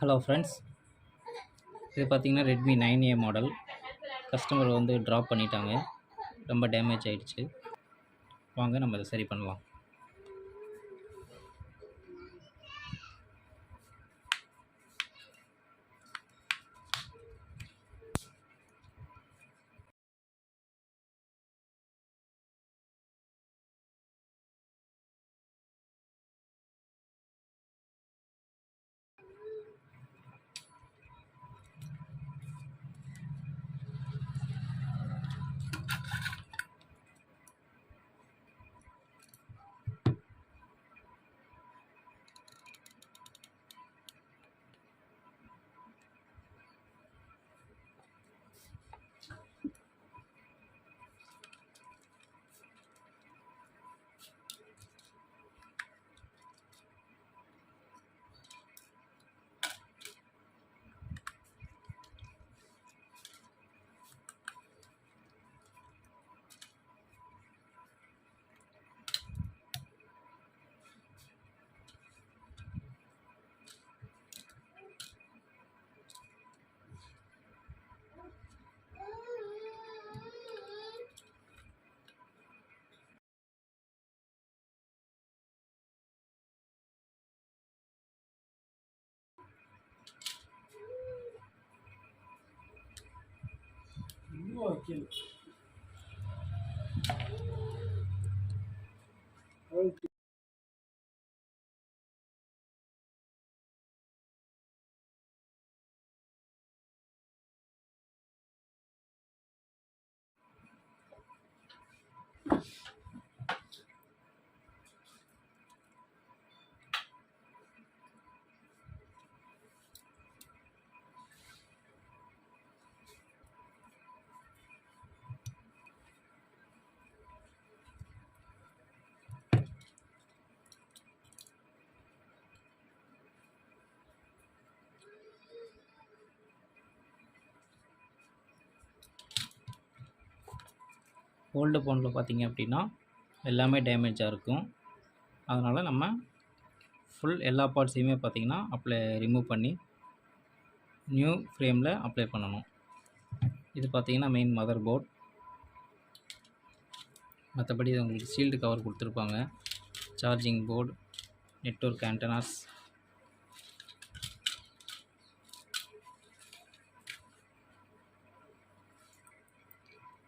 Hello friends, இது பார்த்தீங்கன்னா Redmi 9A model. Customer வந்து ட்ராப் பண்ணிட்டாங்க, ரொம்ப டேமேஜ் ஆகிடுச்சு. வாங்க நம்ம இதை சரி பண்ணலாம். ஓல்டு ஃபோனில் பார்த்தீங்க அப்படின்னா எல்லாமே டேமேஜாக இருக்கும். அதனால் நம்ம ஃபுல் எல்லா பார்ட்ஸையுமே பார்த்திங்கன்னா ரிமூவ் பண்ணி நியூ ஃப்ரேமில் அப்ளை பண்ணணும். இது பார்த்திங்கன்னா மெயின் மதர் போர்ட். மற்றபடி இது உங்களுக்கு ஷீல்டு கவர் கொடுத்துருப்பாங்க. Charging board, network antennas,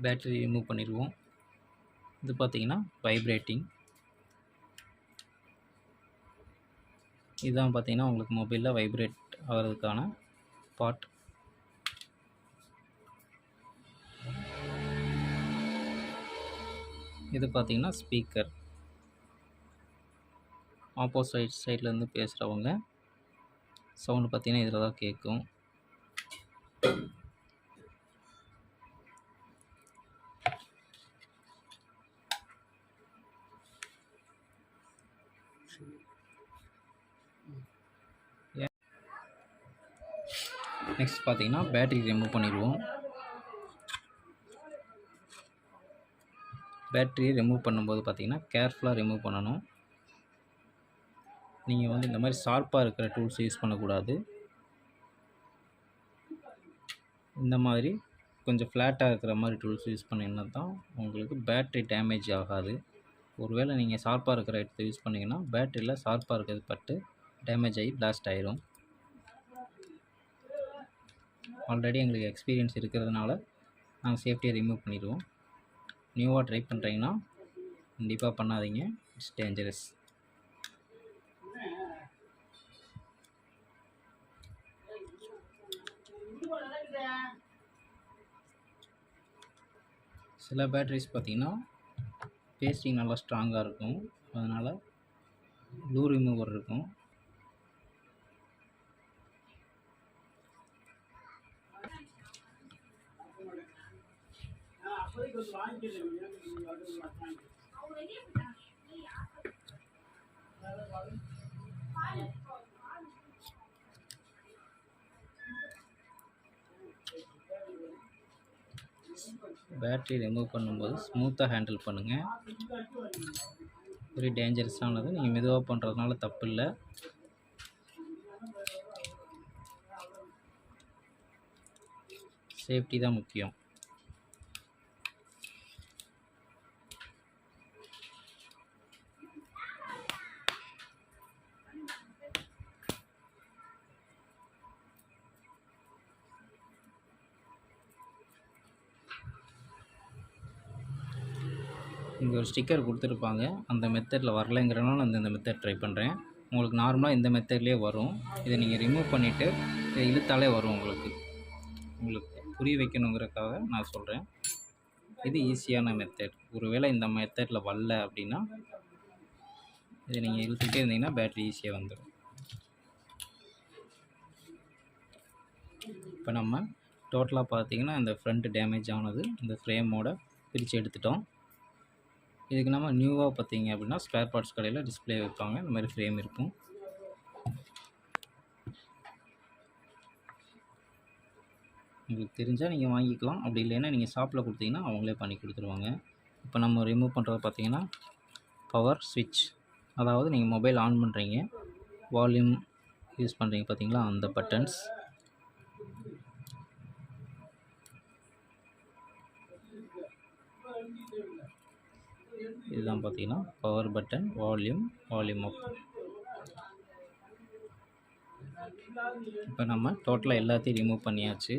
battery remove பண்ணிடுவோம். இது பார்த்திங்கன்னா வைப்ரேட்டிங். இதுதான் பார்த்திங்கன்னா உங்களுக்கு மொபைலில் வைப்ரேட் ஆகிறதுக்கான பார்ட். இது பார்த்திங்கன்னா ஸ்பீக்கர். ஆப்போசிட் சைட்லேருந்து பேசுகிறவங்க சவுண்டு பார்த்திங்கன்னா இதில் தான் கேட்கும். நெக்ஸ்ட் பார்த்திங்கன்னா பேட்டரி ரிமூவ் பண்ணிடுவோம். பேட்டரியை ரிமூவ் பண்ணும்போது பார்த்திங்கன்னா கேர்ஃபுல்லாக ரிமூவ் பண்ணணும். நீங்கள் வந்து இந்த மாதிரி ஷார்ப்பாக இருக்கிற டூல்ஸ் யூஸ் பண்ணக்கூடாது. இந்த மாதிரி கொஞ்சம் ஃப்ளாட்டாக இருக்கிற மாதிரி டூல்ஸ் யூஸ் பண்ணிங்கன்னா தான் உங்களுக்கு பேட்ரி டேமேஜ் ஆகாது. ஒருவேளை நீங்கள் ஷார்ப்பாக இருக்கிற இடத்த யூஸ் பண்ணிங்கன்னா பேட்டரியில் ஷார்ப்பாக இருக்கிறது பட்டு டேமேஜ் ஆகி பிளாஸ்ட் ஆயிரும். ஆல்ரெடி எங்களுக்கு எக்ஸ்பீரியன்ஸ் இருக்கிறதுனால நாங்கள் சேஃப்டியாக ரிமூவ் பண்ணிடுவோம். நியூவாக ட்ரை பண்ணுறீங்கன்னா கண்டிப்பாக பண்ணாதீங்க, இட்ஸ் டேஞ்சரஸ். சில பேட்டரிஸ் பார்த்திங்கன்னா பேஸ்டிங் நல்லா ஸ்ட்ராங்காக இருக்கும், அதனால் ப்ளூ ரிமூவர் இருக்கும். பேட்டரி ரிமூவ் பண்ணும்போது ஸ்மூத்தாக ஹேண்டில் பண்ணுங்கள். வெரி டேஞ்சரஸானது. நீங்கள் மெதுவாக பண்ணுறதுனால தப்பு இல்லை. சேஃப்டி தான் முக்கியம். இங்கே ஒரு ஸ்டிக்கர் கொடுத்துருப்பாங்க, அந்த மெத்தடில் வரலைங்கிறனால நான் இந்த மெத்தட் ட்ரை பண்ணுறேன். உங்களுக்கு நார்மலாக இந்த மெத்தட்லேயே வரும். இதை நீங்கள் ரிமூவ் பண்ணிவிட்டு இதை இழுத்தாலே வரும். உங்களுக்கு புரிய வைக்கணுங்கிறதுக்காக நான் சொல்கிறேன். இது ஈஸியான மெத்தட். ஒருவேளை இந்த மெத்தடில் வரல அப்படின்னா இதை நீங்கள் இழுத்துக்கிட்டே இருந்தீங்கன்னா பேட்ரி ஈஸியாக வந்துடும். இப்போ நம்ம டோட்டலாக பார்த்தீங்கன்னா இந்த ஃப்ரண்ட் டேமேஜ் ஆனது இந்த ஃப்ரேமோட பிரித்து எடுத்துட்டோம். இதுக்கு நம்ம நியூவாக பார்த்தீங்க அப்படின்னா ஸ்பேர் பார்ட்ஸ் கடையில் டிஸ்பிளே வைப்பாங்க, இந்த மாதிரி ஃப்ரேம் இருக்கும். உங்களுக்கு தெரிஞ்சால் நீங்கள் வாங்கிக்கலாம், அப்படி இல்லைன்னா நீங்கள் ஷாப்பில் கொடுத்தீங்கன்னா அவங்களே பண்ணி கொடுத்துருவாங்க. இப்போ நம்ம ரிமூவ் பண்ணுறது பார்த்தீங்கன்னா பவர் ஸ்விட்ச், அதாவது நீங்கள் மொபைல் ஆன் பண்ணுறீங்க, வால்யூம் யூஸ் பண்ணுறீங்க பார்த்தீங்களா, அந்த பட்டன்ஸ். இதுதான் பார்த்தீங்கன்னா பவர் பட்டன், வால்யூம் அப். இப்போ நம்ம டோட்டலாக எல்லாத்தையும் ரிமூவ் பண்ணியாச்சு.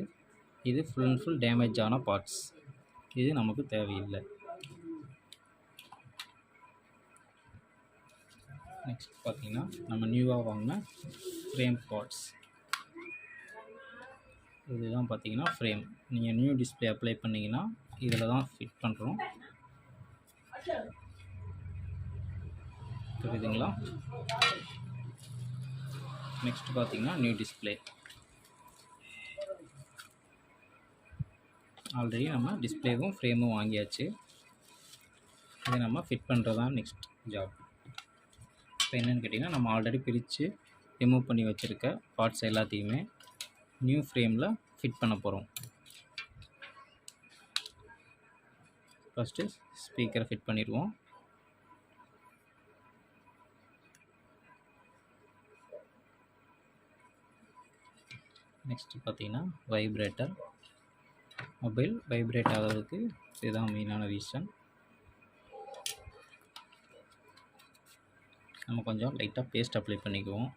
இது ஃபுல் அண்ட் ஃபுல் டேமேஜ் ஆன பார்ட்ஸ், இது நமக்கு தேவையில்லை. நெக்ஸ்ட் பார்த்தீங்கன்னா நம்ம நியூவாக வாங்கின ஃப்ரேம் பார்ட்ஸ். இதுதான் பார்த்தீங்கன்னா ஃப்ரேம். நீங்கள் நியூ டிஸ்பிளே அப்ளை பண்ணிங்கன்னா இதில் தான் ஃபிட் பண்ணுறோம், புரியுதுங்களா? நெக்ஸ்ட் பார்த்தீங்கன்னா நியூ டிஸ்பிளே. ஆல்ரெடி நம்ம டிஸ்பிளேவும் ஃப்ரேமும் வாங்கியாச்சு. இதை நம்ம ஃபிட் பண்ணுறது தான் நெக்ஸ்ட் ஜாப். இப்போ என்னென்னு கேட்டிங்கன்னா நம்ம ஆல்ரெடி பிரித்து ரிமூவ் பண்ணி வச்சுருக்க பார்ட்ஸ் எல்லாத்தையுமே நியூ ஃப்ரேமில் ஃபிட் பண்ண போகிறோம். ஃபஸ்ட்டு ஸ்பீக்கரை ஃபிட் பண்ணிடுவோம். நெக்ஸ்ட்டு பார்த்தீங்கன்னா வைப்ரேட்டர். மொபைல் வைப்ரேட் ஆகிறதுக்கு இதுதான் மெயினான ரீசன். நம்ம கொஞ்சம் லைட்டாக பேஸ்ட் அப்ளை பண்ணிக்குவோம்.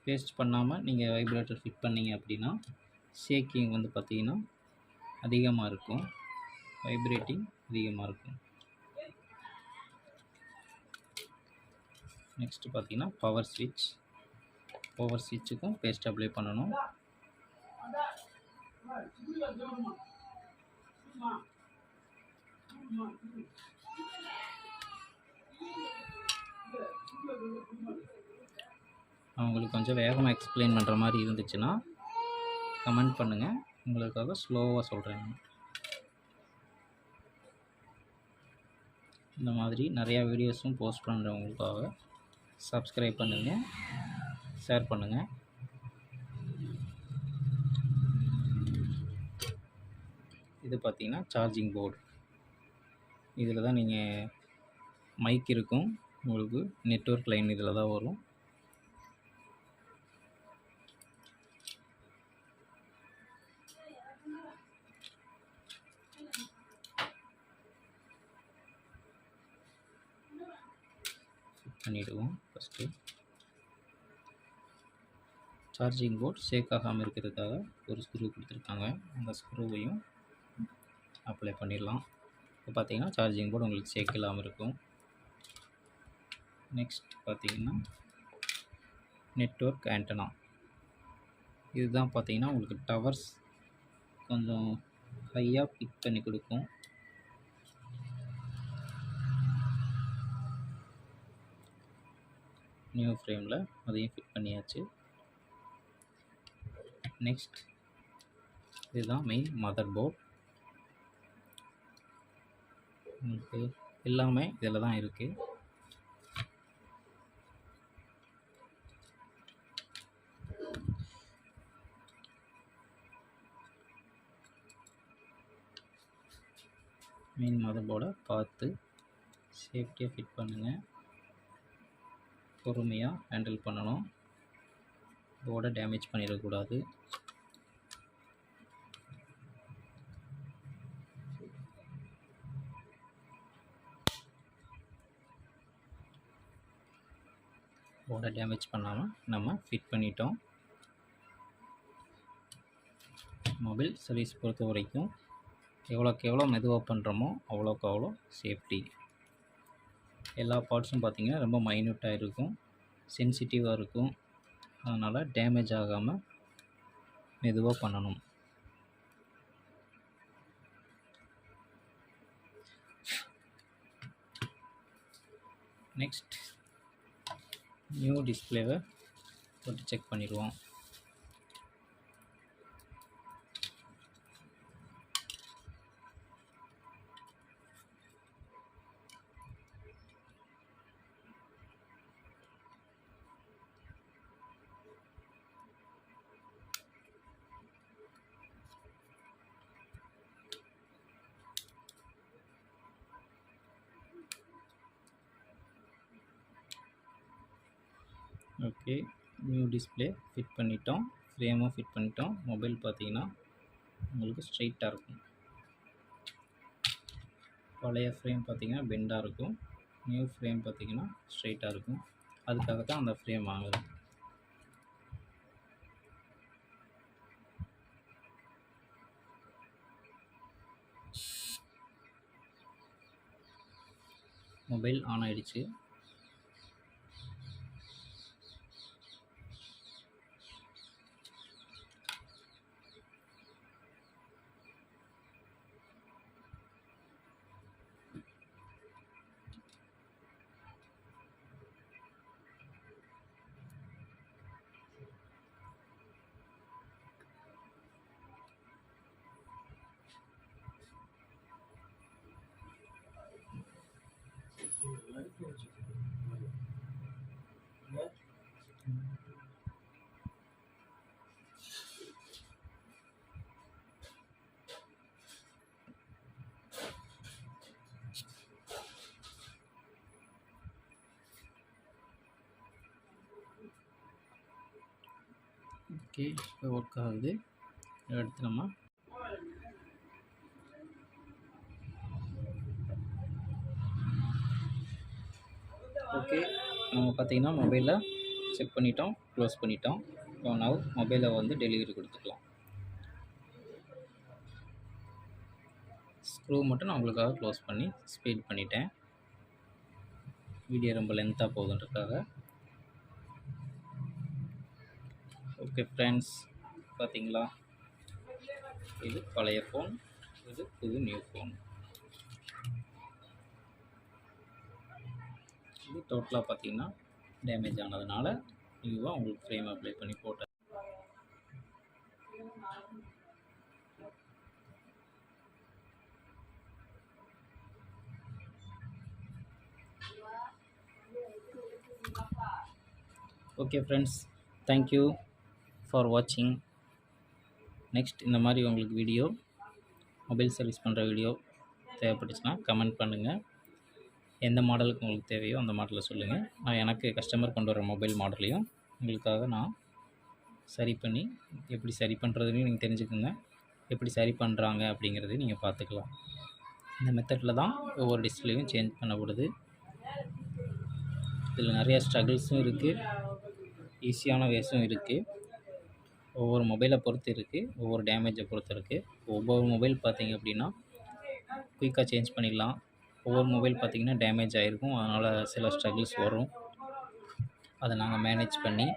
பேஸ்ட் பண்ணாமல் நீங்கள் வைப்ரேட்டர் ஃபிட் பண்ணிங்க அப்படின்னா ஷேக்கிங் வந்து பார்த்திங்கன்னா அதிகமாக இருக்கும், வைப்ரேட்டிங் அதிகமாக இருக்கும். நெக்ஸ்ட்டு பார்த்தீங்கன்னா பவர் ஸ்விட்சுக்கும் பேஸ்ட் அப்ளை பண்ணணும். அவங்களுக்கு கொஞ்சம் வேகமாக எக்ஸ்பிளைன் பண்ணுற மாதிரி இருந்துச்சுன்னா கமெண்ட் பண்ணுங்கள், உங்களுக்காக ஸ்லோவாக சொல்கிறேன். இந்த மாதிரி நிறையா வீடியோஸும் போஸ்ட் பண்ணுறவங்களுக்காக சப்ஸ்கிரைப் பண்ணுங்கள், ஷேர் பண்ணுங்கள். இது பார்த்திங்கன்னா சார்ஜிங் போர்டு. இதில் தான் நீங்கள் மைக் இருக்கும், உங்களுக்கு நெட்வொர்க் லைன் இதில் தான் வரும். பண்ணிவிடுவோம். ஃபஸ்ட்டு சார்ஜிங் போர்ட் ஷேக் ஆகாமல் இருக்கிறதுக்காக ஒரு ஸ்க்ரூ கொடுத்துருக்காங்க, அந்த ஸ்க்ரூவையும் அப்ளை பண்ணிடலாம். இப்போ பார்த்தீங்கன்னா சார்ஜிங் போர்டு உங்களுக்கு ஷேக் இல்லாமல் இருக்கும். நெக்ஸ்ட் பார்த்தீங்கன்னா நெட்வொர்க் ஆண்டனா. இதுதான் பார்த்தீங்கன்னா உங்களுக்கு டவர்ஸ் கொஞ்சம் ஹையாக பிக் பண்ணி கொடுக்கும். நியூ ஃப்ரேமில் அதையும் ஃபிட் பண்ணியாச்சு. நெக்ஸ்ட் இதுதான் மெயின் மதர் போர்ட். உங்களுக்கு எல்லாமே இதில் தான் இருக்குது. மெயின் மதர் போர்டை பார்த்து சேஃப்டியாக ஃபிட் பண்ணுங்கள். பொறுமையாக ஹேண்டில் பண்ணணும். போர்டை டேமேஜ் பண்ணிடக்கூடாது. போர்டை டேமேஜ் பண்ணாமல் நம்ம ஃபிட் பண்ணிட்டோம். மொபைல் சர்வீஸ் பொறுத்த வரைக்கும் எவ்வளோக்கு எவ்வளோ மெதுவாக பண்ணுறோமோ அவ்வளோக்கு அவ்வளோ சேஃப்டி. எல்லா பார்ட்ஸும் பார்த்திங்கன்னா ரொம்ப மைன்யூட்டாக இருக்கும், சென்சிட்டிவாக இருக்கும். அதனால் டேமேஜ் ஆகாமல் மெதுவாக பண்ணணும். நெக்ஸ்ட் நியூ டிஸ்பிளேவை போட்டு செக் பண்ணிடுவோம். ஓகே, நியூ டிஸ்பிளே ஃபிட் பண்ணிட்டோம், ஃப்ரேமும் ஃபிட் பண்ணிட்டோம். மொபைல் பார்த்திங்கன்னா உங்களுக்கு ஸ்ட்ரைட்டாக இருக்கும். பழைய ஃப்ரேம் பார்த்திங்கன்னா பெண்டாக இருக்கும், நியூ ஃப்ரேம் பார்த்திங்கன்னா ஸ்ட்ரைட்டாக இருக்கும். அதுக்காக தான் அந்த ஃப்ரேம் வாங்குறேன். மொபைல் ஆன் ஆகிடுச்சு. ஓகே, இப்போ ஒர்க் ஆகுது. அடுத்து நம்ம ஓகே நம்ம பார்த்திங்கன்னா மொபைலை செக் பண்ணிட்டோம், க்ளோஸ் பண்ணிட்டோம். இப்போ நவ் மொபைலை வந்து டெலிவரி கொடுத்துக்கலாம். ஸ்க்ரூ மட்டும் நான் உங்களுக்காக க்ளோஸ் பண்ணி ஸ்பீட் பண்ணிட்டேன், வீடியோ ரொம்ப லென்த்தாக போகுதுன்றதுக்காக. ஓகே ஃப்ரெண்ட்ஸ், பார்த்தீங்களா, இது பழைய ஃபோன், இது புது நியூ ஃபோன். இது டோட்டலாக பார்த்தீங்கன்னா டேமேஜ் ஆனதுனால நியூவாக உங்களுக்கு ஃப்ரேம் அப்ளை பண்ணி போட்டேன். ஓகே ஃப்ரெண்ட்ஸ், தேங்க்யூ ஃபார் வாட்சிங். நெக்ஸ்ட் இந்த மாதிரி உங்களுக்கு வீடியோ, மொபைல் சர்வீஸ் பண்ணுற வீடியோ தேவைப்பட்டுச்சுன்னா கமெண்ட் பண்ணுங்கள். எந்த மாடலுக்கு உங்களுக்கு தேவையோ அந்த மாடலில் சொல்லுங்கள். நான் எனக்கு கஸ்டமர் கொண்டு வர மொபைல் மாடலையும் உங்களுக்காக நான் சரி பண்ணி, எப்படி சரி பண்ணுறதுன்னு நீங்கள் தெரிஞ்சுக்கோங்க. எப்படி சரி பண்ணுறாங்க அப்படிங்கிறதையும் நீங்கள் பார்த்துக்கலாம். இந்த மெத்தடில் தான் ஒவ்வொரு டிஸ்பிளேயும் சேஞ்ச் பண்ணப்படுது. இதில் நிறைய ஸ்ட்ரகிள்ஸும் இருக்குது, ஈஸியான வேஸும் இருக்குது. ஒவ்வொரு மொபைலை பொறுத்து இருக்குது, ஒவ்வொரு டேமேஜை பொறுத்து இருக்குது. ஒவ்வொரு மொபைல் பார்த்திங்க அப்படின்னா குயிக்காக சேஞ்ச் பண்ணிடலாம். ஒவ்வொரு மொபைல் பார்த்திங்கன்னா டேமேஜ் ஆகிருக்கும், அதனால் சில ஸ்ட்ரகிள்ஸ் வரும். அதை நாங்கள் மேனேஜ் பண்ணி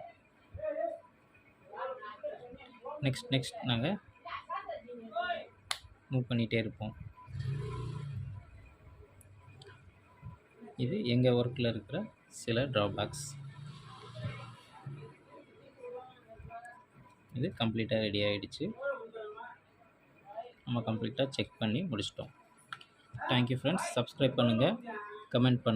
நெக்ஸ்ட் நாங்கள் மூவ் பண்ணிகிட்டே இருப்போம். இது எங்கள் ஒர்க்கில் இருக்கிற சில ட்ராபேக்ஸ். இது கம்ப்ளீட்டாக ரெடி ஆகிடுச்சு, நம்ம கம்ப்ளீட்டாக செக் பண்ணி முடிச்சிட்டோம். தேங்க்யூ ஃப்ரெண்ட்ஸ், சப்ஸ்கிரைப் பண்ணுங்கள், கமெண்ட் பண்ணுங்கள்.